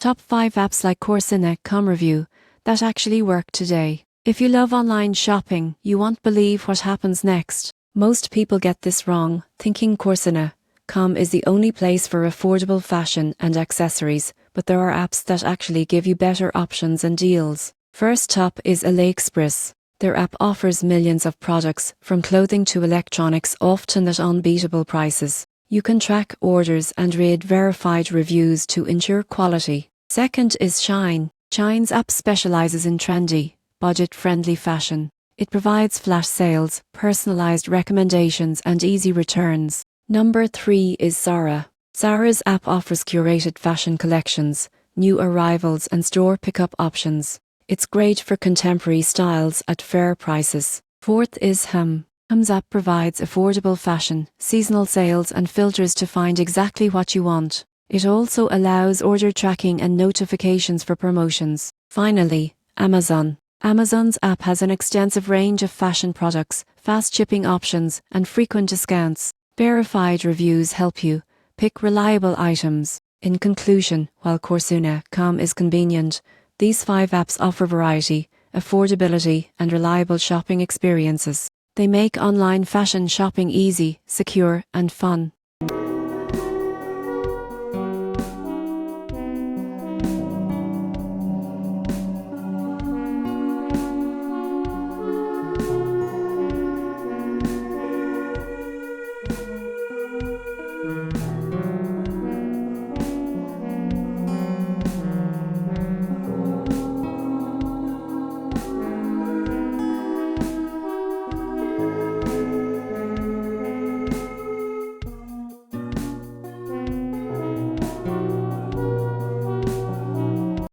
Top 5 apps like Korsinacom review that actually work today. If you love online shopping, you won't believe what happens next. Most people get this wrong, thinking Korsinacom is the only place for affordable fashion and accessories, but there are apps that actually give you better options and deals. First up is AliExpress. Their app offers millions of products, from clothing to electronics, often at unbeatable prices. You can track orders and read verified reviews to ensure quality. Second is Shein. Shein's app specializes in trendy, budget-friendly fashion. It provides flash sales, personalized recommendations, and easy returns. Number 3 is Zara. Zara's app offers curated fashion collections, new arrivals, and store pickup options. It's great for contemporary styles at fair prices. Fourth is HUM. HUM's app provides affordable fashion, seasonal sales, and filters to find exactly what you want. It also allows order tracking and notifications for promotions. Finally, Amazon. Amazon's app has an extensive range of fashion products, fast shipping options, and frequent discounts. Verified reviews help you pick reliable items. In conclusion, while Korsinacom is convenient, these 5 apps offer variety, affordability, and reliable shopping experiences. They make online fashion shopping easy, secure, and fun.